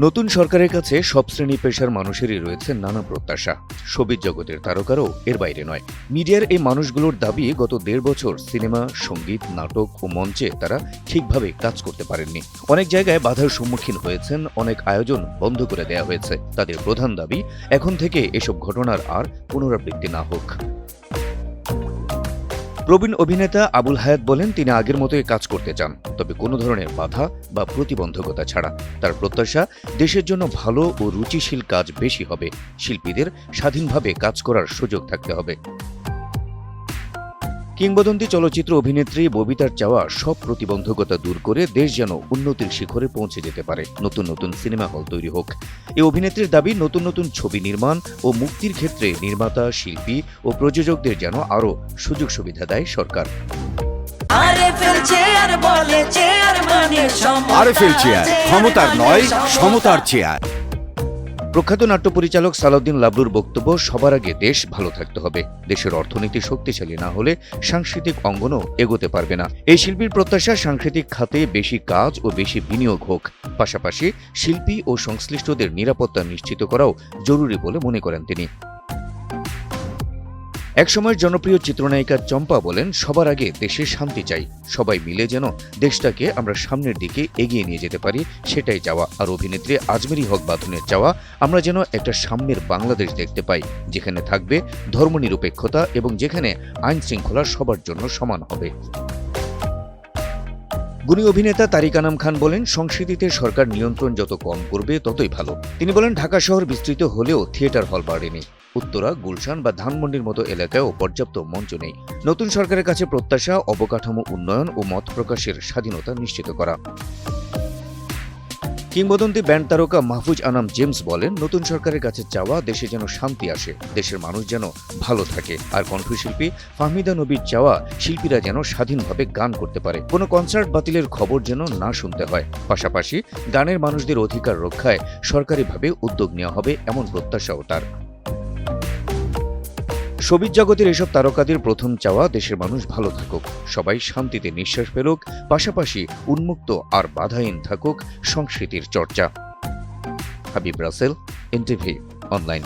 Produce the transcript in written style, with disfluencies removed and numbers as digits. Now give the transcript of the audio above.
নতুন সরকারের কাছে সব শ্রেণী পেশার মানুষেরই রয়েছে নানা প্রত্যাশা। শোবিজ জগতের তারকারও এর বাইরে নয়। মিডিয়ার এই মানুষগুলোর দাবি, গত ১.৫ বছর সিনেমা, সঙ্গীত, নাটক ও মঞ্চে তারা ঠিকভাবে কাজ করতে পারেননি। অনেক জায়গায় বাধার সম্মুখীন হয়েছেন, অনেক আয়োজন বন্ধ করে দেয়া হয়েছে। তাদের প্রধান দাবি, এখন থেকে এসব ঘটনার আর পুনরাবৃত্তি না হোক। প্রবীণ অভিনেতা আবুল হায়াত বলেন, তিনি আগের মতোই কাজ করতে চান, তবে কোনো ধরনের বাধা বা প্রতিবন্ধকতা ছাড়া। তার প্রত্যাশা, দেশের জন্য ভালো ও রুচিশীল কাজ বেশি হবে। শিল্পীদের স্বাধীনভাবে কাজ করার সুযোগ থাকতে হবে। কিংবদন্তি চলচ্চিত্র অভিনেত্রী ববিতার চাওয়া, সব প্রতিবন্ধকতা দূর করে দেশ যেন উন্নতির শিখরে পৌঁছে যেতে পারে। নতুন নতুন সিনেমা হল তৈরি হোক। এই অভিনেত্রীর দাবি, নতুন নতুন ছবি নির্মাণ ও মুক্তির ক্ষেত্রে নির্মাতা, শিল্পী ও প্রযোজকদের যেন আরও সুযোগ সুবিধা দেয় সরকার। আরএফএল চেয়ার, ক্ষমতার নয়, সমতার চেয়ার। প্রখ্যাত নাট্য পরিচালক সালাউদ্দিন লাবলুর বক্তব্য, সবার আগে দেশ ভালো থাকতে হবে। দেশের অর্থনীতি শক্তিশালী না হলে সাংস্কৃতিক অঙ্গনও এগোতে পারবে না। এই শিল্পীর প্রত্যাশা, সাংস্কৃতিক খাতে বেশি কাজ ও বেশি বিনিয়োগ হোক। পাশাপাশি শিল্পী ও সংশ্লিষ্টদের নিরাপত্তা নিশ্চিত করাও জরুরি বলে মনে করেন তিনি। একসময়ের জনপ্রিয় চিত্রনায়িকা চম্পা বলেন, সবার আগে দেশে শান্তি চাই। সবাই মিলে যেন দেশটাকে আমরা সামনের দিকে এগিয়ে নিয়ে যেতে পারি, সেটাই চাওয়া। আর অভিনেত্রী আজমেরী হক বাঁধনের চাওয়া, আমরা যেন একটা সামনের বাংলাদেশ দেখতে পাই, যেখানে থাকবে ধর্মনিরপেক্ষতা এবং যেখানে আইন শৃঙ্খলা সবার জন্য সমান হবে। গুণী অভিনেতা তারিক আনাম খান বলেন, সংস্কৃতিতে সরকার নিয়ন্ত্রণ যত কম করবে ততই ভালো। তিনি বলেন, ঢাকা শহর বিস্তৃত হলেও থিয়েটার হল বাড়েনি। উত্তরা, গুলশান বা ধানমন্ডির মতো এলাকায়ও পর্যাপ্ত মঞ্চ নেই। নতুন সরকারের কাছে প্রত্যাশা, অবকাঠামো উন্নয়ন ও মত প্রকাশের স্বাধীনতা নিশ্চিত করা। কিংবদন্তি ব্যান্ড তারকা মাহফুজ আনাম জেমস বলেন, নতুন সরকারের কাছে চাওয়া, দেশে যেন শান্তি আসে, দেশের মানুষ যেন ভালো থাকে। আর কণ্ঠশিল্পী ফাহমিদা নবীর চাওয়া, শিল্পীরা যেন স্বাধীনভাবে গান করতে পারে, কোনো কনসার্ট বাতিলের খবর যেন না শুনতে হয়। পাশাপাশি গানের মানুষদের অধিকার রক্ষায় সরকারিভাবে উদ্যোগ নেওয়া হবে, এমন প্রত্যাশাও তার। শোবিজ জগতের এসব তারকাদের প্রথম চাওয়া, দেশের মানুষ ভালো থাকুক, সবাই শান্তিতে নিঃশ্বাস ফেলুক, পাশাপাশি উন্মুক্ত আর বাধাহীন থাকুক সংস্কৃতির চর্চা। Habib Rasel, NTV online.